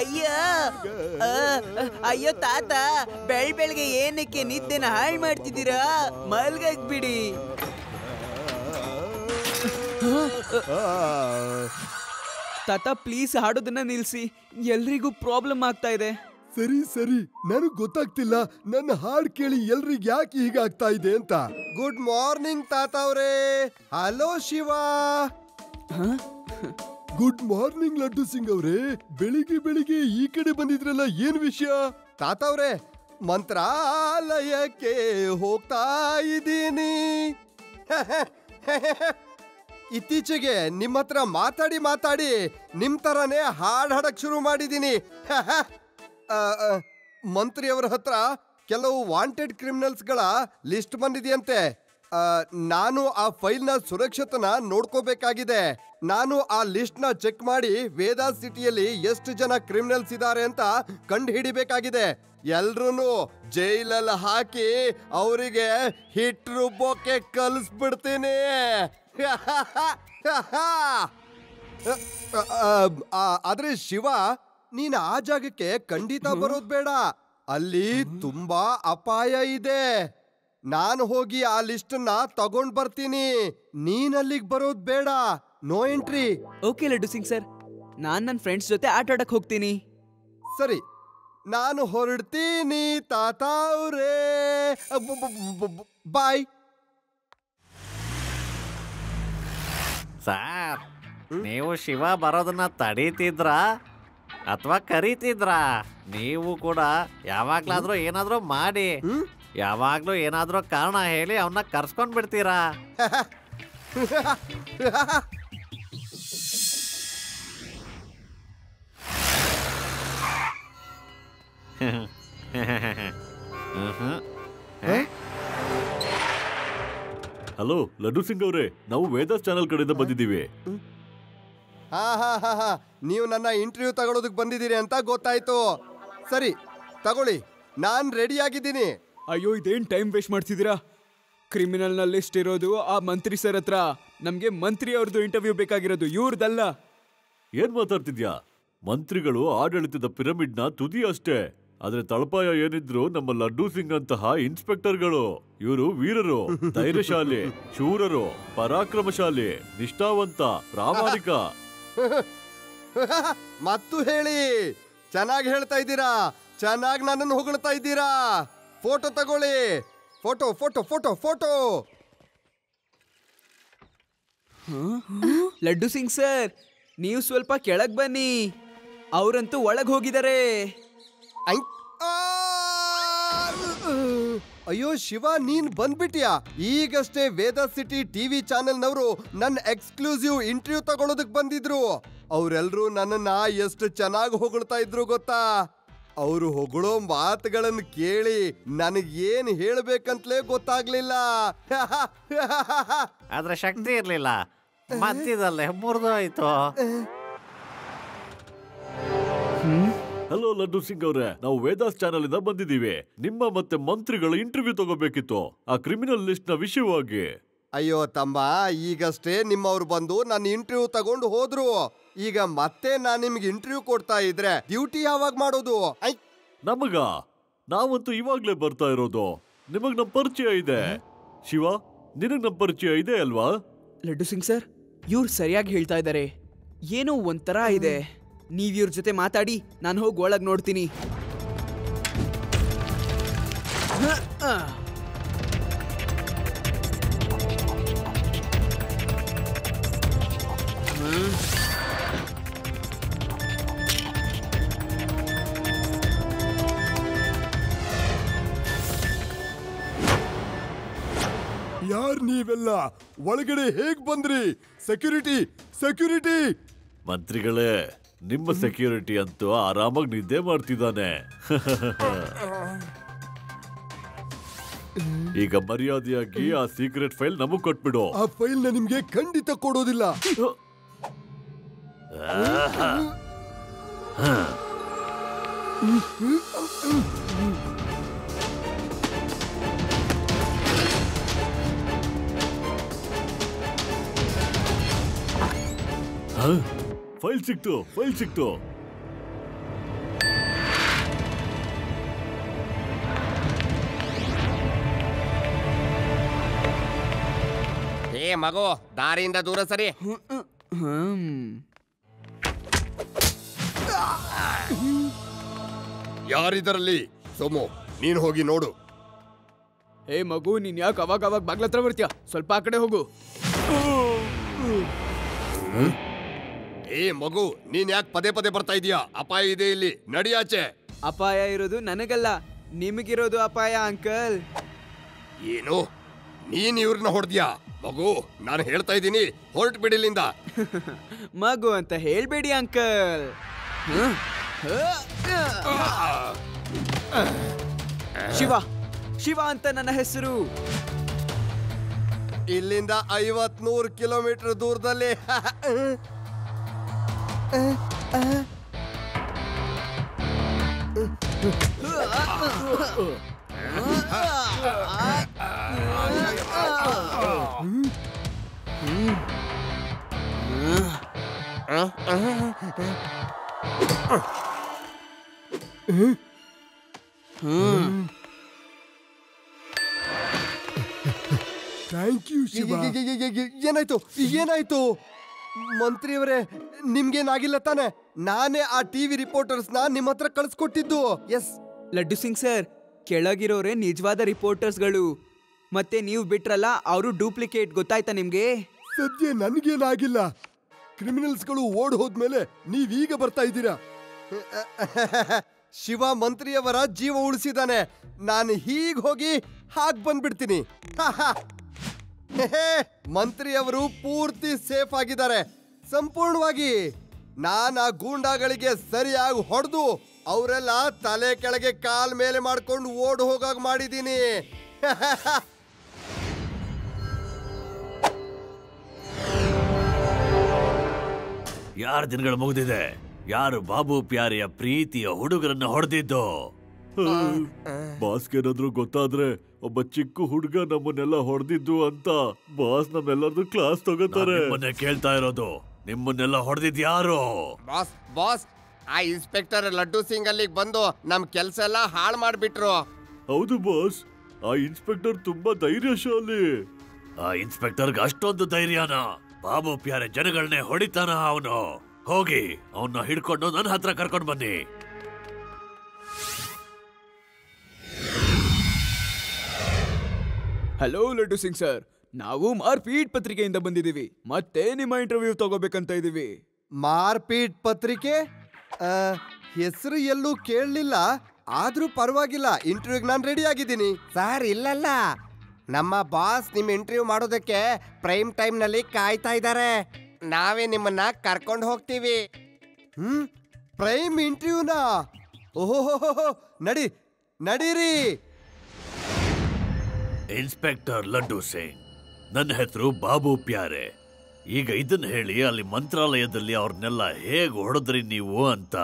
ಅಯ್ಯ ಅಯ್ಯೋ ತಾತ ಬೆಳ್ಬೆಳ್ಗೆ ಏನಕ್ಕೆ ನಿದ್ದೆನ ಹಾಳು ಮಾಡ್ತಿದ್ದೀರಾ? ಮಲ್ಗಾಕ್ಬಿಡಿ. ತಾತ ಪ್ಲೀಸ್ ಹಾಡೋದನ್ನ ನಿಲ್ಸಿ, ಎಲ್ರಿಗೂ ಪ್ರಾಬ್ಲಮ್ ಆಗ್ತಾ ಇದೆ. ಸರಿ ಸರಿ, ನನಗ್ ಗೊತ್ತಾಗ್ತಿಲ್ಲ ನನ್ನ ಹಾಡ್ ಕೇಳಿ ಎಲ್ರಿಗೆ ಯಾಕೆ ಹೀಗಾಗ್ತಾ ಇದೆ ಅಂತ. ಗುಡ್ ಮಾರ್ನಿಂಗ್ ತಾತ ಅವ್ರೇ. Hello Shiva. Good morning laddu Singh ಅವ್ರೆ. ಬೆಳಿಗ್ಗೆ ಬೆಳಿಗ್ಗೆ ಈ ಕಡೆ ಬಂದಿದ್ರಲ್ಲ, ಏನ್ ವಿಷಯ? ತಾತ ಅವ್ರೆ, ಮಂತ್ರಾಲಯಕ್ಕೆ ಹೋಗ್ತಾ ಇದ್ದೀನಿ. ಇತ್ತೀಚೆಗೆ ನಿಮ್ಮ ಹತ್ರ ಮಾತಾಡಿ ನಿಮ್ ತರಾನೇ ಹಾಡ್ ಹಾಡಕ್ ಶುರು ಮಾಡಿದೀನಿ. ಮಂತ್ರಿಯವರ ಹತ್ರ ಕೆಲವು ವಾಂಟೆಡ್ ಕ್ರಿಮಿನಲ್ಸ್ಗಳ ಲಿಸ್ಟ್ ಬಂದಿದೆಯಂತೆ. ನಾನು ಆ ಫೈಲ್ನ ಸುರಕ್ಷತೆನ ನೋಡ್ಕೋಬೇಕಾಗಿದೆ. ನಾನು ಆ ಲಿಸ್ಟ್ ನ ಚೆಕ್ ಮಾಡಿ ವೇದಾ ಸಿಟಿಯಲ್ಲಿ ಎಷ್ಟು ಜನ ಕ್ರಿಮಿನಲ್ಸ್ ಇದ್ದಾರೆ ಅಂತ ಕಂಡು ಹಿಡಿಬೇಕಾಗಿದೆ. ಎಲ್ರೂ ಜೈಲಲ್ಲಿ ಹಾಕಿ ಅವರಿಗೆ ಹಿಟ್ ರುಬ್ಬೋಕೆ ಕಲಿಸ್ಬಿಡ್ತೀನಿ. ಆದ್ರೆ ಶಿವ, ನೀನ್ ಆ ಜಾಗಕ್ಕೆ ಖಂಡಿತ ಬರೋದ್ ಬೇಡ. ಅಲ್ಲಿ ತುಂಬಾ ಅಪಾಯ ಇದೆ. ನಾನು ಹೋಗಿ ಆ ಲಿಸ್ಟ್ ನ ತಗೊಂಡ್ ಬರ್ತೀನಿ. ನೀನ್ ಅಲ್ಲಿಗೆ ಬರೋದ್ ಬೇಡ. No entry. Okay Laddu Singh sir, ನಾನ್ ನನ್ನ ಫ್ರೆಂಡ್ಸ್ ಜೊತೆ ಆಟ ಆಡಕ್ ಹೋಗ್ತೀನಿ. ಸರಿ, ನಾನು ಹೊರಡ್ತೀನಿ ತಾತ ಅವ್ರೇ. ಬಾಯ್. ಸಾರ್, ನೀವು ಶಿವ ಬರೋದನ್ನ ತಡೀತಿದ್ರಾ ಅಥವಾ ಕರೀತಿದ್ರಾ? ನೀವು ಕೂಡ ಯಾವಾಗ್ಲಾದ್ರೂ ಏನಾದ್ರೂ ಮಾಡಿ, ಯಾವಾಗ್ಲೂ ಏನಾದ್ರೂ ಕಾರಣ ಹೇಳಿ ಅವನ್ನ ಕರ್ಸ್ಕೊಂಡ್ ಬಿಡ್ತೀರಾ. ಹಲೋ ಲಡ್ಡು ಸಿಂಗ್ ಅವರೇ, ನಾವು ವೇದಾಸ್ ಚಾನೆಲ್ ಕಡೆಯಿಂದ ಬಂದಿದ್ದೀವಿ. ಹಾ, ನೀವು ನನ್ನ ಇಂಟರ್ವ್ಯೂ ತಗೊಳ್ಳೋದಕ್ಕೆ ಬಂದಿದ್ದೀರಿ ಅಂತ ಗೊತ್ತಾಯ್ತು. ಸರಿ ತಗೊಳ್ಳಿ, ನಾನ್ ರೆಡಿ ಆಗಿದ್ದೀನಿ. ಅಯ್ಯೋ, ಇದೇನ್ ಟೈಮ್ ವೇಸ್ಟ್ ಮಾಡ್ತಿದ್ದೀರಾ? ಕ್ರಿಮಿನಲ್ ನ ಲಿಸ್ಟ್ ಇರೋದು ಆ ಮಂತ್ರಿ ಸರ್ ಹತ್ರ. ನಮ್ಗೆ ಮಂತ್ರಿ ಅವ್ರದ್ದು ಇಂಟರ್ವ್ಯೂ ಬೇಕಾಗಿರೋದು, ಇವ್ರದಲ್ಲ. ಏನ್ ಮಾತಾಡ್ತಿದ್ಯಾ? ಮಂತ್ರಿಗಳು ಆಡಳಿತದ ಪಿರಮಿಡ್ ನ ತುದಿ ಅಷ್ಟೇ. ಆದ್ರೆ ತಳಪಾಯ ಏನಿದ್ರು ನಮ್ಮ ಲಡ್ಡು ಸಿಂಗ್ ಅಂತಹ ಇನ್ಸ್ಪೆಕ್ಟರ್ಗಳು. ಇವರು ವೀರರು, ಧೈರ್ಯಶಾಲಿ, ಶೂರರು, ಪರಾಕ್ರಮಶಾಲಿ, ನಿಷ್ಠಾವಂತ, ಪ್ರಾಮಾಣಿಕ. ಮತ್ತು ಹೇಳಿ, ಚೆನ್ನಾಗಿ ಹೇಳ್ತಾ ಇದ್ದೀರಾ, ಚೆನ್ನಾಗಿ ನನ್ನನ್ನು ಹೊಗಳ್ತಾ ಇದ್ದೀರಾ. ಫೋಟೋ ತಗೊಳ್ಳಿ. Photo photo photo photo. Laddu Singh sir, ನೀವು ಸ್ವಲ್ಪ ಕೆಳಗ್ ಬನ್ನಿ. ಅವರಂತೂ ಒಳಗ್ ಹೋಗಿದ್ದಾರೆ. ಅಯ್ಯೋ ಶಿವ, ನೀನ್ ಬಂದ್ಬಿಟ್ಯಾ? ಈಗಷ್ಟೇ ವೇದಾ ಸಿಟಿ ಟಿವಿ ಚಾನೆಲ್ನವರು ನನ್ನ ಎಕ್ಸ್ಕ್ಲೂಸಿವ್ ಇಂಟರ್ವ್ಯೂ ತಗೊಳ್ಳೋದಕ್ ಬಂದಿದ್ರು. ಅವರೆಲ್ಲರೂ ನನ್ನನ್ನ ಎಷ್ಟು ಚೆನ್ನಾಗಿ ಹೊಗಳ್ತಾ ಇದ್ರು ಗೊತ್ತಾ? ಅವರು ಹೊಗಳೋ ಮಾತುಗಳನ್ನು ಕೇಳಿ ನನಗೇನ್ ಹೇಳ್ಬೇಕಂತಲೇ ಗೊತ್ತಾಗ್ಲಿಲ್ಲ. ಆದ್ರೆ ಶಕ್ತಿ ಇರ್ಲಿಲ್ಲ, ಮಧ್ಯದಲ್ಲೇ ಮುರಿದೋಯ್ತು. ಹಲೋ ಲಡ್ಡು ಸಿಂಗ್ ಅವರೇ, ನಾವು ವೇದಾಸ್ ಚಾನೆಲ್ ಇಂದ ಬಂದಿದ್ದೀವಿ. ನಿಮ್ಮ ಮತ್ತೆ ಮಂತ್ರಿಗಳ ಇಂಟರ್ವ್ಯೂ ತಗೋಬೇಕಿತ್ತು, ಆ ಕ್ರಿಮಿನಲ್ ಲಿಸ್ಟ್ ನ ವಿಷಯವಾಗಿ. ಅಯ್ಯೋ ತಮ್ಮ, ಈಗಷ್ಟೇ ನಿಮ್ಮವ್ರು ಬಂದು ನನ್ನ ಇಂಟರ್ವ್ಯೂ ತಗೊಂಡು ಹೋದ್ರು. ಈಗ ಮತ್ತೆ ನಾನ್ ನಿಮ್ಗೆ ಇಂಟರ್ವ್ಯೂ ಕೊಡ್ತಾ ಇದ್ರೆ ಡ್ಯೂಟಿ ಯಾವಾಗ ಮಾಡೋದು? ನಮಗ ನಾವಂತೂ ಇವಾಗ್ಲೇ ಬರ್ತಾ ಇರೋದು. ನಿಮಗ್ ನಮ್ ಪರಿಚಯ ಇದೆ. ಶಿವ, ನಿನಗ್ ನಮ್ ಪರಿಚಯ ಇದೆ ಅಲ್ವಾ? ಲಡ್ಡು ಸಿಂಗ್ ಸರ್, ಇವ್ರು ಸರಿಯಾಗಿ ಹೇಳ್ತಾ ಇದ್ದಾರೆ. ಏನೋ ಒಂಥರ ಇದೆ. ನೀವ್ ಇವ್ರ ಜೊತೆ ಮಾತಾಡಿ, ನಾನು ಹೋಗಿ ಒಳಗ್ ನೋಡ್ತೀನಿ. ಯಾರ್ ನೀವೆಲ್ಲ? ಒಳಗಡೆ ಹೇಗ್ ಬಂದ್ರಿ? Security security. ಮಂತ್ರಿಗಳೇ, ನಿಮ್ಮ ಸೆಕ್ಯೂರಿಟಿ ಅಂತೂ ಆರಾಮಾಗಿ ನಿದ್ದೆ ಮಾಡ್ತಿದ್ದಾನೆ. ಈಗ ಮರ್ಯಾದೆಯಾಗಿ ಆ ಸೀಕ್ರೆಟ್ ಫೈಲ್ ನಮಗ್ ಕೊಟ್ಬಿಡು. ಆ ಫೈಲ್ ನ ನಿಮ್ಗೆ ಖಂಡಿತ ಕೊಡೋದಿಲ್ಲ. ಫೈಲ್ ಸಿಕ್ತು. ಮಗು, ದಾರಿಯಿಂದ ದೂರ ಸರಿ. ಯಾರಿದರಲ್ಲಿ? ಸೋಮು, ನೀನು ಹೋಗಿ ನೋಡು. ಹೇ ಮಗು, ನೀನ್ ಯಾಕೆ ಅವಾಗ ಅವಾಗ ಬಾಗ್ಲತ್ರ ಬರ್ತೀಯ? ಸ್ವಲ್ಪ ಆ ಕಡೆ ಹೋಗು. ಏ ಮಗು, ನೀನ್ ಯಾಕೆ ಪದೇ ಪದೇ ಬರ್ತಾ ಇದೀಯಾ? ಅಪಾಯ ಇದೆ ಇಲ್ಲಿ, ನಡಿಯಾಚೆ. ಅಪಾಯ ಇರೋದು ನನಗಲ್ಲ, ನಿಮಗಿರೋದು ಅಪಾಯ ಅಂಕಲ್. ಏನು? ನೀನ್ ಇವ್ರನ್ನ ಹೊಡೆದ್ಯಾ? ಮಗು, ನಾನು ಹೇಳ್ತಾ ಇದ್ದೀನಿ, ಹೊರಟು ಬಿಡಿಲಿಂದ. ಮಗು ಅಂತ ಹೇಳ್ಬೇಡಿ ಅಂಕಲ್. ಶಿವ, ಶಿವ ಅಂತ ನನ್ನ ಹೆಸರು. ಇಲ್ಲಿಂದ 50-100 ಕಿಲೋಮೀಟರ್ ದೂರದಲ್ಲಿ. Thank you Shiva. ಏನಾಯ್ತು ಏನಾಯ್ತು? ಮಂತ್ರಿಯವರೇ, ನಿಮ್ಗೇನಾಗಿಲ್ಲ ತಾನೆ? ನಾನೇ ಆ ಟಿವಿ ರಿಪೋರ್ಟರ್ಸ್ನ ನಿಮ್ಮ ಹತ್ರ ಕಳಿಸ್ಕೊಟ್ಟಿದ್ದು. ಎಸ್ ಲಡ್ಡು ಸಿಂಗ್ ಸರ್, ಕೆಳಗಿರೋರೆ ನಿಜವಾದ ರಿಪೋರ್ಟರ್ಸ್ಗಳು, ಮತ್ತೆ ನೀವು ಬಿಟ್ರಲ್ಲ ಅವರು ಡೂಪ್ಲಿಕೇಟ್. ಗೊತ್ತಾಯ್ತಾ ನಿಮ್ಗೆ? ಸದ್ಯ ನನಗೇನಾಗಿಲ್ಲ. ಕ್ರಿಮಿನಲ್ಸ್ಗಳು ಓಡ್ ಹೋದ್ಮೇಲೆ ನೀವೀಗ ಬರ್ತಾ ಇದ್ದೀರಾ. ಶಿವ ಮಂತ್ರಿಯವರ ಜೀವ ಉಳಿಸಿದಾನೆ. ನಾನು ಹೀಗ್ ಹೋಗಿ ಹಾಗ್ ಬಂದ್ಬಿಡ್ತೀನಿ. ಮಂತ್ರಿಯವರು ಪೂರ್ತಿ ಸೇಫ್ ಆಗಿದ್ದಾರೆ, ಸಂಪೂರ್ಣವಾಗಿ. ನಾನು ಆ ಗೂಂಡಾಗಳಿಗೆ ಸರಿಯಾಗಿ ಹೊಡೆದು ಅವರೆಲ್ಲ ತಲೆ ಕೆಳಗೆ ಕಾಲ್ ಮೇಲೆ ಮಾಡ್ಕೊಂಡು ಓಡ್ ಹೋಗಾಗ ಮಾಡಿದ್ದೀನಿ. ಯಾರ ದಿನಗಳು ಮುಗಿದಿದೆ? ಯಾರು ಬಾಬು ಪ್ಯಾರಿಯ ಪ್ರೀತಿಯ ಹುಡುಗರನ್ನ ಹೊಡೆದಿದ್ದು? ಬಾಸ್ಗೇನಾದ್ರೂ ಗೊತ್ತಾದ್ರೆ ಒಬ್ಬ ಚಿಕ್ಕ ಹುಡುಗ ನಮ್ಮನ್ನೆಲ್ಲ ಹೊಡೆದಿದ್ದು ಅಂತ ಬಾಸ್ ನಮ್ಮೆಲ್ಲರದು ಕ್ಲಾಸ್ ತಗೋತಾರೆ. ನಿಮ್ಮನ್ನೇ ಕೇಳ್ತಾ ಇರೋದು, ನಿಮ್ಮನ್ನೆಲ್ಲ ಹೊಡೆದಿದ್ ಯಾರು? ಬಾಸ್ ಬಾಸ್, ಆ ಇನ್ಸ್ಪೆಕ್ಟರ್ ಲಡ್ಡು ಸಿಂಗ್ ಅಲ್ಲಿಗೆ ಬಂದು ನಮ್ ಕೆಲ್ಸ ಎಲ್ಲ ಹಾಳು ಮಾಡ್ಬಿಟ್ರು. ಹೌದು ಬಾಸ್, ಆ ಇನ್ಸ್ಪೆಕ್ಟರ್ ತುಂಬಾ ಧೈರ್ಯಶಾಲಿ. ಆ ಇನ್ಸ್ಪೆಕ್ಟರ್ಗೆ ಅಷ್ಟೊಂದು ಧೈರ್ಯನ? ಬಾಬು ಪ್ಯಾರೆ ಜನಗಳನ್ನೇ ಹೊಡಿತಾನ ಅವನು? ಹೋಗಿ ಅವನ್ನ ಹಿಡ್ಕೊಂಡು ನನ್ನ ಹತ್ರ ಕರ್ಕೊಂಡು ಬನ್ನಿ. ಹಲೋ ಲಡ್ಡು ಸಿಂಗ್ ಸರ್, ನಾವು ಮಾರ್ಪೀಟ್ ಪತ್ರಿಕೆಯಿಂದ ಬಂದಿದ್ದೀವಿ. ಮತ್ತೆ ನಿಮ್ಮ ಇಂಟರ್ವ್ಯೂ ತಗೋಬೇಕಂತ ಇದೀವಿ. ಮಾರ್ಪೀಟ್ ಪತ್ರಿಕೆ? ಹೆಸರು ಎಲ್ಲೂ ಕೇಳಲಿಲ್ಲ, ಆದ್ರೂ ಪರವಾಗಿಲ್ಲ. ಇಂಟರ್ವ್ಯೂಗೆ ನಾನು ರೆಡಿ ಆಗಿದ್ದೀನಿ. ಸರ್, ಇಲ್ಲಲ್ಲ, ನಮ್ಮ ಬಾಸ್ ನಿಮ್ ಇಂಟರ್ವ್ಯೂ ಮಾಡೋದಕ್ಕೆ ಪ್ರೈಮ್ ಟೈಮ್ ನಲ್ಲಿ ಕಾಯ್ತಾ ಇದ್ದಾರೆ. ನಾವೇ ನಿಮ್ಮನ್ನ ಕರ್ಕೊಂಡು ಹೋಗ್ತೀವಿ. ಪ್ರೈಮ್ ಇಂಟರ್ವ್ಯೂನಾ? ಓಹೋ, ನಡೀರಿ. ಇನ್ಸ್ಪೆಕ್ಟರ್ ಲಡ್ಡು ಸಿಂಗ್, ನನ್ನ ಹೆಸರು ಬಾಬು ಪ್ಯಾರೆ. ಈಗ ಇದನ್ನ ಹೇಳಿ, ಅಲ್ಲಿ ಮಂತ್ರಾಲಯದಲ್ಲಿ ಅವ್ರನ್ನೆಲ್ಲ ಹೇಗ್ ಹೊಡೆದ್ರಿ ನೀವು ಅಂತ.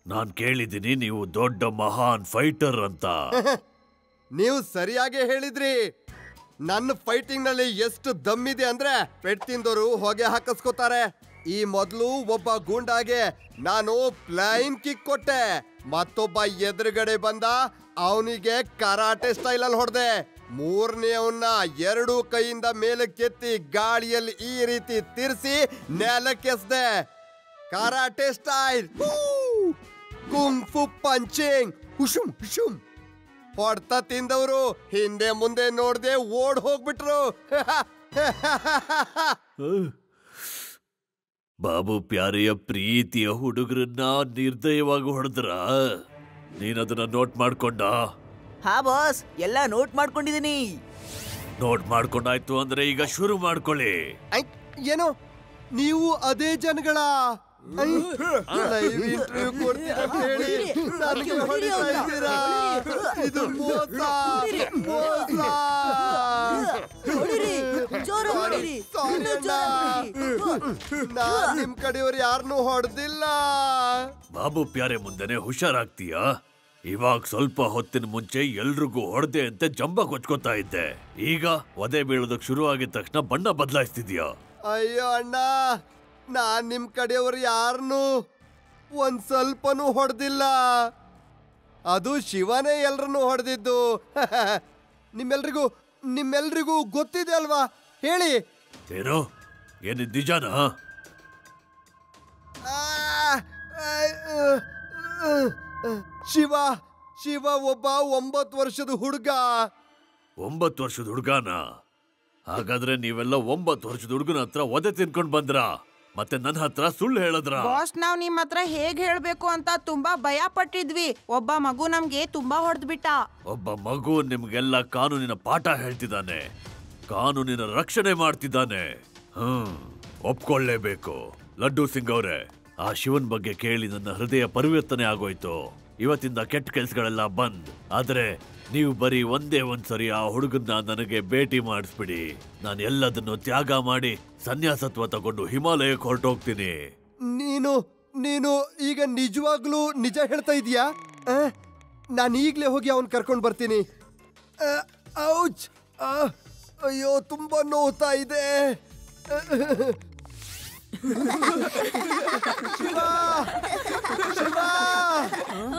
ನಾನ್ ಕೇಳಿದ್ದೀನಿ, ನೀವು ದೊಡ್ಡ ಮಹಾನ್ ಫೈಟರ್ ಅಂತ. ನೀವು ಸರಿಯಾಗಿ ಹೇಳಿದ್ರಿ. ನನ್ನ ಫೈಟಿಂಗ್ ನಲ್ಲಿ ಎಷ್ಟು ದಮ್ಮಿದೆ ಅಂದ್ರೆ ಪೆಟ್ ತಿಂದವರು ಹೊಗೆ ಹಾಕಿಸ್ಕೋತಾರೆ. ಈ ಮೊದಲು ಒಬ್ಬ ಗೂಂಡಾಗೆ ನಾನು ಫ್ಲೈನ್ ಕಿಕ್ ಕೊಟ್ಟೆ, ಮತ್ತೊಬ್ಬ ಎದುರುಗಡೆ ಬಂದ, ಅವನಿಗೆ ಕರಾಟೆ ಸ್ಟೈಲ್ ಅಲ್ಲಿ ಹೊಡೆದೆ. ಮೂರನೇವನ್ನ 2 ಕೈಯಿಂದ ಮೇಲಕ್ಕೆತ್ತಿ ಗಾಳಿಯಲ್ಲಿ ಈ ರೀತಿ ತಿರ್ಸಿ ನೆಲಕ್ಕೆಸ್ದೆ. ಕರಾಟೆ ಸ್ಟೈಲ್, ಕುಂಗ್ ಫು ಪಂಚಿಂಗ್, ಹುಶುಮ್ ಹುಶುಮ್. ಹೊಡ್ತಾ ತಿಂದವರು ಹಿಂದೆ ಮುಂದೆ ನೋಡ್ದೆ ಓಡ್ ಹೋಗ್ಬಿಟ್ರು. ಬಾಬು ಪ್ಯಾರೆಯ ಪ್ರೀತಿಯ ಹುಡುಗರನ್ನ ನಿರ್ದಯವಾಗಿ ಹೊಡೆದ್ರ? ನೀನದನ್ನ ನೋಟ್ ಮಾಡ್ಕೊಂಡ? ಹಾ ಬಾಸ್, ಎಲ್ಲ ನೋಟ್ ಮಾಡ್ಕೊಂಡಿದ್ದೀನಿ. ನೋಟ್ ಮಾಡ್ಕೊಂಡಾಯ್ತು ಅಂದ್ರೆ ಈಗ ಶುರು ಮಾಡ್ಕೊಳ್ಳಿ. ಏನು ನೀವು ಅದೇ ಜನಗಳ ಲೈವ್ ಇಂಟರ್ವ್ಯೂ ಕೊಡ್ತೀರಾ ಹೇಳಿ ನನಗೆ ಹೊಡಿತಾ ಇದ್ದೀರಾ? ಇದು ಮೋಸ, ಮೋಸ. ನಾನ್ ನಿಮ್ ಕಡೆಯವ್ರು ಯಾರನ್ನೂ ಹೊಡೆದಿಲ್ಲ. ಬಾಬು ಪ್ಯಾರೆ ಮುಂದೆನೆ ಹುಷಾರಾಗ್ತೀಯಾ? ಇವಾಗ ಸ್ವಲ್ಪ ಹೊತ್ತಿನ ಮುಂಚೆ ಎಲ್ರಿಗೂ ಹೊಡೆದೆ ಅಂತ ಜಂಬ ಕೊಚ್ಕೋತಾ ಇದ್ದೆ. ಈಗ ಒದೆ ಬೀಳೋದಕ್ ಶುರು ಆಗಿದ ತಕ್ಷಣ ಬಣ್ಣ ಬದಲಾಯಿಸ್ತಿದ್ಯಾ? ಅಯ್ಯೋ ಅಣ್ಣ, ನಾನ್ ನಿಮ್ ಕಡೆಯವ್ರು ಯಾರನ್ನೂ ಒಂದ್ ಸ್ವಲ್ಪನೂ ಹೊಡೆದಿಲ್ಲ. ಅದು ಶಿವನೇ ಎಲ್ರನ್ನೂ ಹೊಡೆದಿದ್ದು. ನಿಮ್ಮೆಲ್ರಿಗೂ ಗೊತ್ತಿದೆ ಅಲ್ವಾ? ಹೇಳಿ, ಏನೋ ಏನಿದ್ ನಿಜಾನಾ? ಶಿವ ಶಿವ ಒಬ್ಬ 9 ವರ್ಷದ ಹುಡುಗ. 9 ವರ್ಷದ ಹುಡುಗಾನ? ಹಾಗಾದ್ರೆ ನೀವೆಲ್ಲ 9 ವರ್ಷದ ಹುಡುಗನ ಹತ್ರ ಒದೆ ತಿನ್ಕೊಂಡ್ ಬಂದ್ರ, ಮತ್ತೆ ನನ್ನ ಹತ್ರ ಸುಳ್ಳು ಹೇಳದ್ರ? ಬಾಸ್, ನಾವ್ ನಿಮ್ ಹತ್ರ ಹೇಗ್ ಹೇಳ್ಬೇಕು ಅಂತ ತುಂಬಾ ಭಯ ಪಟ್ಟಿದ್ವಿ. ಒಬ್ಬ ಮಗು ನಮ್ಗೆ ತುಂಬಾ ಹೊಡೆದ್ಬಿಟ್ಟ. ಒಬ್ಬ ಮಗು ನಿಮ್ಗೆಲ್ಲ ಕಾನೂನಿನ ಪಾಠ ಹೇಳ್ತಿದ್ದಾನೆ, ಕಾನೂನಿನ ರಕ್ಷಣೆ ಮಾಡ್ತಿದ್ದಾನೆ. ಒಪ್ಕೊಳ್ಳೇಬೇಕು. ಲಡ್ಡು ಸಿಂಗ್ ಅವರೇ, ಆ ಶಿವನ್ ಬಗ್ಗೆ ಕೇಳಿ ನನ್ನ ಹೃದಯ ಪರಿವರ್ತನೆ ಆಗೋಯ್ತು. ಇವತ್ತಿಂದ ಕೆಟ್ಟ ಕೆಲ್ಸಗಳೆಲ್ಲ ಬಂದ್. ಆದ್ರೆ ನೀವು ಬರೀ ಒಂದ್ಸರಿ ಆ ಹುಡುಗನ್ನ ನನಗೆ ಭೇಟಿ ಮಾಡಿಸ್ಬಿಡಿ. ನಾನು ಎಲ್ಲದನ್ನು ತ್ಯಾಗ ಮಾಡಿ ಸನ್ಯಾಸತ್ವ ತಗೊಂಡು ಹಿಮಾಲಯಕ್ಕೆ ಹೊರಟೋಗ್ತೀನಿ. ನೀನು ಈಗ ನಿಜವಾಗ್ಲೂ ನಿಜ ಹೇಳ್ತಾ ಇದೀಯಾ? ನಾನು ಈಗ್ಲೇ ಹೋಗಿ ಅವನ್ ಕರ್ಕೊಂಡ್ ಬರ್ತೀನಿ. ಔಚ್! ಅಯ್ಯೋ, ತುಂಬಾ ನೋವ್ತಾ ಇದೆ. ಶಿವ, ಶಿವ,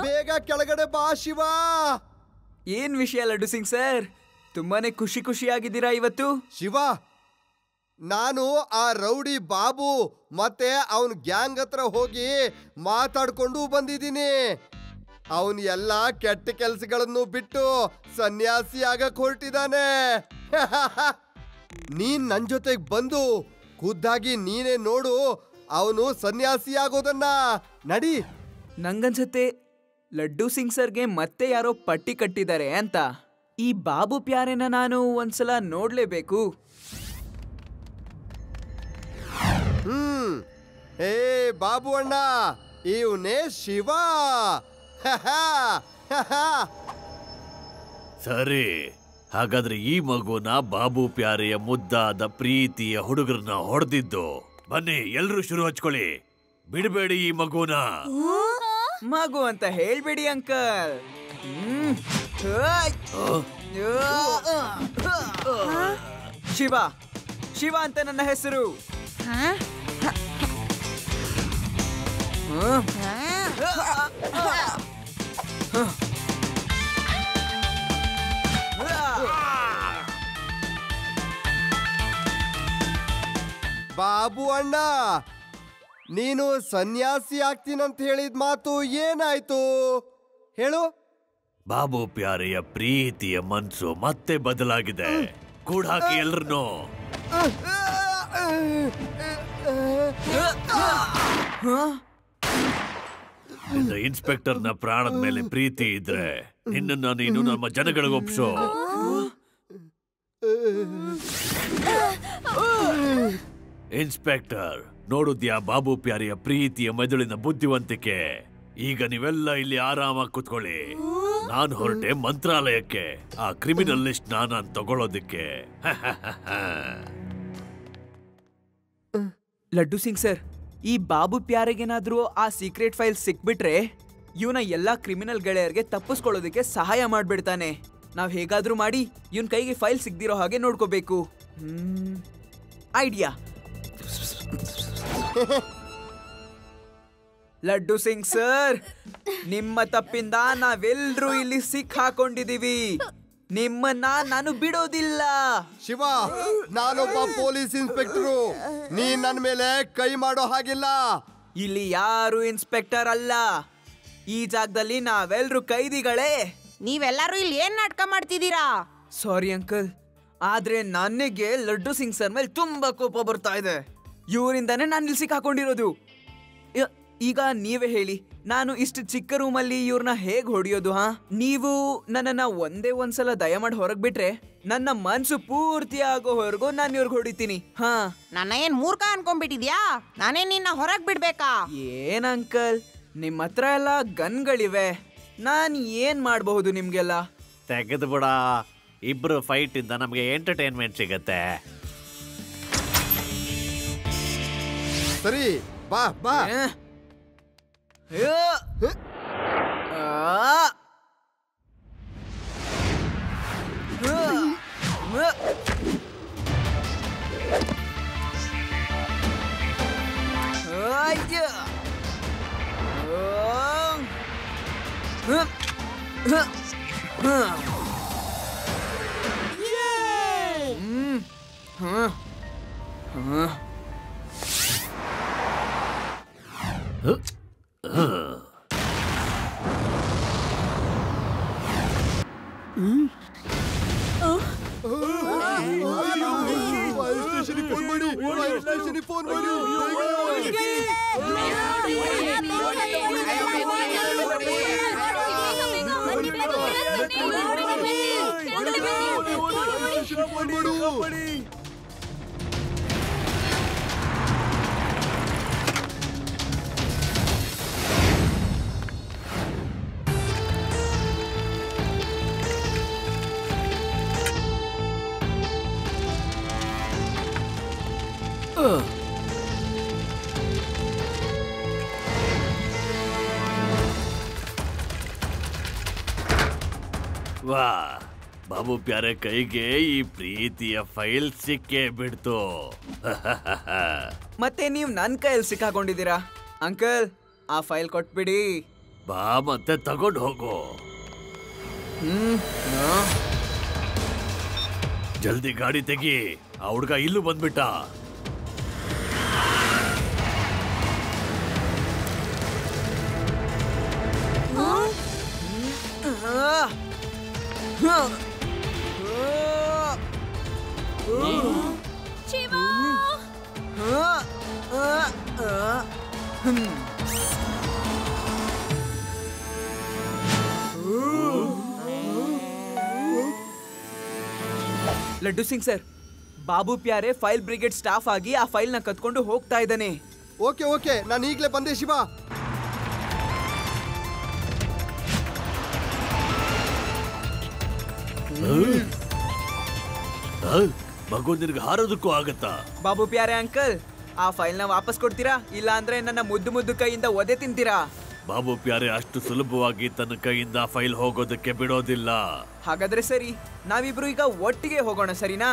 ಬೇಗ ಕೆಳಗಡೆ ಬಾ ಶಿವ. ಏನ್ ವಿಷಯ ಲಡ್ಡು ಸಿಂಗ್ ಸರ್, ತುಂಬಾನೇ ಖುಷಿಯಾಗಿದ್ದೀರಾ ಇವತ್ತು? ಶಿವ, ನಾನು ಆ ರೌಡಿ ಬಾಬು ಮತ್ತೆ ಅವನ್ ಗ್ಯಾಂಗ್ ಹತ್ರ ಹೋಗಿ ಮಾತಾಡ್ಕೊಂಡು ಬಂದಿದ್ದೀನಿ. ಅವನ್ ಎಲ್ಲ ಕೆಟ್ಟ ಕೆಲ್ಸಗಳನ್ನು ಬಿಟ್ಟು ಸನ್ಯಾಸಿ ಆಗಕ್ ಹೊರಟಿದ್ದಾನೆ. ನೀನ್ ನನ್ ಜೊತೆಗ್ ಬಂದು ಖುದ್ದಾಗಿ ನೀನೇ ನೋಡು ಅವನು ಸನ್ಯಾಸಿ ಆಗೋದನ್ನ. ನಡಿ. ನಂಗನ್ಸತ್ತೆ ಲಡ್ಡು ಸಿಂಗ್ ಸರ್ಗೆ ಮತ್ತೆ ಯಾರೋ ಪಟ್ಟಿ ಕಟ್ಟಿದ್ದಾರೆ ಅಂತ. ಈ ಬಾಬು ಪ್ಯಾರೆನ ನಾನು ಒಂದ್ಸಲ ನೋಡ್ಲೇಬೇಕು. ಹೇ ಬಾಬು ಅಣ್ಣ, ಇವನೇ ಶಿವ. ಸರಿ, ಹಾಗಾದ್ರೆ ಈ ಮಗುನ ಬಾಬು ಪ್ಯಾರೆಯ ಮುದ್ದಾದ ಪ್ರೀತಿಯ ಹುಡುಗರನ್ನ ಹೊಡೆದಿದ್ದು. ಬನ್ನಿ ಎಲ್ರು ಶುರು ಹಚ್ಕೊಳ್ಳಿ. ಬಿಡಬೇಡಿ ಈ ಮಗುನ. ಮಗು ಅಂತ ಹೇಳ್ಬೇಡಿ ಅಂಕಲ್. ಶಿವ, ಶಿವ ಅಂತ ನನ್ನ ಹೆಸರು. ಬಾಬು ಅಣ್ಣ, ನೀನು ಸನ್ಯಾಸಿ ಆಗ್ತೀನಂತ ಹೇಳಿದ ಮಾತು ಏನಾಯ್ತು ಹೇಳು? ಬಾಬು ಪ್ಯಾರೆಯ ಪ್ರೀತಿಯ ಮನ್ಸು ಮತ್ತೆ ಬದಲಾಗಿದೆ. ಕೂಡ ಹಾಕಿ ಎಲ್ರನ್ನೂ. ಇನ್ಸ್ಪೆಕ್ಟರ್ನ ಪ್ರಾಣದ ಮೇಲೆ ಪ್ರೀತಿ ಇದ್ರೆ ನಿನ್ನನ್ನ ನೀನು ನಮ್ಮ ಜನಗಳಿಗೆ ಒಪ್ಸೋ. ಇನ್ಸ್ಪೆಕ್ಟರ್, ನೋಡುದ್ಯಾ ಬಾಬು ಪ್ಯಾರಿಯ ಪ್ರೀತಿಯ ಮೆದುಳಿನ ಬುದ್ಧಿವಂತಿಕೆ? ಈಗ ನೀವೆಲ್ಲ ಇಲ್ಲಿ ಆರಾಮಾಗಿ ಕುತ್ಕೊಳ್ಳಿ. ನಾನು ಹೊರಟೆ ಮಂತ್ರಾಲಯಕ್ಕೆ ಆ ಕ್ರಿಮಿನಲ್ ಲಿಸ್ಟ್ ನಾನು ತಗೊಳ್ಳೋದಿಕ್ಕೆ. ಲಡ್ಡು ಸಿಂಗ್ ಸರ್, ಈ ಬಾಬು ಪ್ಯಾರೆಗೇನಾದ್ರೂ ಆ ಸೀಕ್ರೆಟ್ ಫೈಲ್ ಸಿಕ್ಬಿಟ್ರೆ ಇವನ ಎಲ್ಲಾ ಕ್ರಿಮಿನಲ್ ಗೆಳೆಯರಿಗೆ ತಪ್ಪಿಸ್ಕೊಳ್ಳೋದಕ್ಕೆ ಸಹಾಯ ಮಾಡ್ಬಿಡ್ತಾನೆ. ನಾವ್ ಹೇಗಾದ್ರೂ ಮಾಡಿ ಇವನ್ ಕೈಗೆ ಫೈಲ್ ಸಿಗ್ದಿರೋ ಹಾಗೆ ನೋಡ್ಕೋಬೇಕು. ಐಡಿಯಾ. ಲಡ್ಡು ಸಿಂಗ್ ಸರ್, ನಿಮ್ಮ ತಪ್ಪಿಂದ ನಾವೆಲ್ರೂ ಇಲ್ಲಿ ಸಿಕ್ ಹಾಕೊಂಡಿದೀವಿ. ನಿಮ್ಮನ್ನ ನಾನು ಬಿಡೋದಿಲ್ಲ. ಶಿವ, ನಾನೊಬ್ಬ ಪೊಲೀಸ್ ಇನ್ಸ್ಪೆಕ್ಟರು. ನೀನ್ ನನ್ನ ಮೇಲೆ ಕೈ ಮಾಡೋ ಹಾಗಿಲ್ಲ. ಇಲ್ಲಿ ಯಾರು ಇನ್ಸ್ಪೆಕ್ಟರ್ ಅಲ್ಲ. ಈ ಜಾಗದಲ್ಲಿ ನಾವೆಲ್ರೂ ಕೈದಿಗಳೇ. ನೀವೆಲ್ಲರೂ ಇಲ್ಲಿ ಏನ್ ನಾಟಕ ಮಾಡ್ತಿದ್ದೀರಾ? ಸಾರಿ ಅಂಕಲ್, ಆದ್ರೆ ನನಗೆ ಲಡ್ಡು ಸಿಂಗ್ ಸರ್ ಮೇಲೆ ತುಂಬಾ ಕೋಪ ಬರ್ತಾ ಇದೆ. ಇವರಿಂದಾನೇ ನಾನು ಇಲ್ಲಿ ಸಿಕ್ಕಾಕೊಂಡಿರೋದು. ಈಗ ನೀವೇ ಹೇಳಿ, ನಾನು ಇಷ್ಟು ಚಿಕ್ಕ ರೂಮಲ್ಲಿ ಇವ್ರನ್ನ ಹೇಗ್ ಹೊಡಿಯೋದು? ನೀವು ನನ್ನನ್ನ ಒಂದ್ಸಲ ದಯಮಾಡಿ ಹೊರಗ್ ಬಿಟ್ರೆ ನನ್ನ ಮನ್ಸು ಪೂರ್ತಿ ಆಗೋವರೆಗೂ ನಾನು ಇವ್ರಿಗೆ ಹೊಡಿತೀನಿ. ನನ್ನ ಏನ್ ಮೂರ್ಖ ಅನ್ಕೊಂಡ್ಬಿಟ್ಟಿದ್ಯಾ? ನಾನೇ ನಿನ್ನ ಹೊರಗ್ ಬಿಡ್ಬೇಕಾ? ಏನ್ ಅಂಕಲ್, ನಿಮ್ ಹತ್ರ ಎಲ್ಲ ಗನ್ಗಳಿವೆ. ನಾನ್ ಏನ್ ಮಾಡಬಹುದು ನಿಮ್ಗೆಲ್ಲ? ತೆಗೆದು ಬಿಡ. ಇಬ್ರು ಫೈಟ್ ಇಂದ ನಮ್ಗೆ ಎಂಟರ್ಟೈನ್ಮೆಂಟ್ ಸಿಗತ್ತೆ. ಸರಿ, ಬಾ ಬಾ. ವಾ ಬಾಬು ಪ್ಯಾರೆ ಕೈಗೆ ಈ ಪ್ರೀತಿಯ ಫೈಲ್ ಸಿಕ್ಕೇ ಬಿಡ್ತು. ಮತ್ತೆ ನೀವು ನನ್ನ ಕೈಯಲ್ಲಿ ಸಿಕ್ಕಾಕೊಂಡಿದ್ದೀರಾ. ಅಂಕಲ್, ಆ ಫೈಲ್ ಕೊಟ್ಬಿಡಿ. ಬಾ ಮತ್ತೆ ತಗೊಂಡು ಹೋಗು. ಜಲ್ದಿ ಗಾಡಿ ತೆಗಿ, ಆ ಹುಡ್ಗ ಇಲ್ಲೂ ಬಂದ್ಬಿಟ್ಟ. Laddu Singh sir, Babu Pyare fire brigade staff ಆಗಿ ಆ ಫೈಲ್ ನ ಕತ್ಕೊಂಡು ಹೋಗ್ತಾ ಇದ್ದಾನೆ. ಓಕೆ ಓಕೆ, ನಾನು ಈಗಲೇ ಬಂದೆ ಶಿವ. ಮಗು ನಿನ್ಗೆ ಹಾರೋದಕ್ಕೂ ಆಗತ್ತಾ? ಬಾಬು ಪ್ಯಾರೆ ಅಂಕಲ್, ಆ ಫೈಲ್ ನ ವಾಪಸ್ ಕೊಡ್ತೀರಾ? ಇಲ್ಲ ಅಂದ್ರೆ ನನ್ನ ಮುದ್ದು ಮುದ್ದು ಕೈಯಿಂದ ಒದೆ ತಿಂತೀರಾ? ಬಾಬು ಪ್ಯಾರೆ ಅಷ್ಟು ಸುಲಭವಾಗಿ ತನ್ನ ಕೈಯಿಂದ ಫೈಲ್ ಹೋಗೋದಕ್ಕೆ ಬಿಡೋದಿಲ್ಲ. ಹಾಗಾದ್ರೆ ಸರಿ, ನಾವಿಬ್ರು ಈಗ ಒಟ್ಟಿಗೆ ಹೋಗೋಣ, ಸರಿನಾ?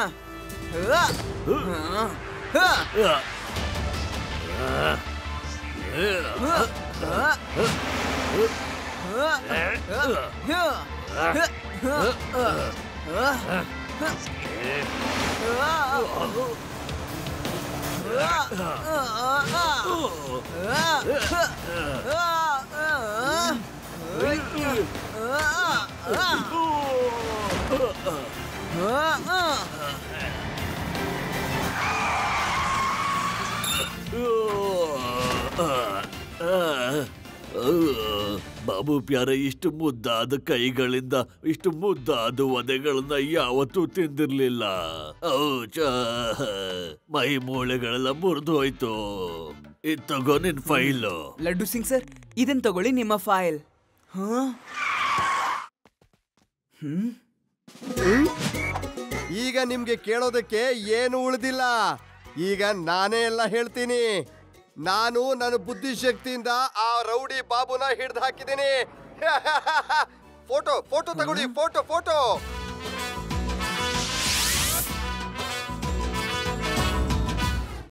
ಬಾಬು ಪ್ಯಾರೆ ಇಷ್ಟು ಮುದ್ದಾದ ಕೈಗಳಿಂದ ಇಷ್ಟು ಮುದ್ದಾದ ಒದೆಗಳನ್ನ ಯಾವತ್ತೂ ತಿಂದಿರ್ಲಿಲ್ಲ. ಮೈ ಮೂಳೆಗಳೆಲ್ಲ ಮುರಿದು ಹೋಯ್ತು. ಇದ್ ತಗೋ ನಿನ್ ಫೈಲು. ಲಡ್ಡು ಸಿಂಗ್ ಸರ್, ಇದನ್ ತಗೊಳ್ಳಿ, ನಿಮ್ಮ ಫೈಲ್. ಈಗ ನಿಮ್ಗೆ ಕೇಳೋದಕ್ಕೆ ಏನು ಉಳಿದಿಲ್ಲ. ಈಗ ನಾನೇ ಎಲ್ಲ ಹೇಳ್ತೀನಿ. ನಾನು ನನ್ನ ಬುದ್ಧಿಶಕ್ತಿಯಿಂದ ಆ ರೌಡಿ ಬಾಬುನ ಹಿಡ್ದು ಹಾಕಿದ್ದೀನಿ. ಫೋಟೋ ಫೋಟೋ ತಗೊಳ್ಳಿ, ಫೋಟೋ ಫೋಟೋ.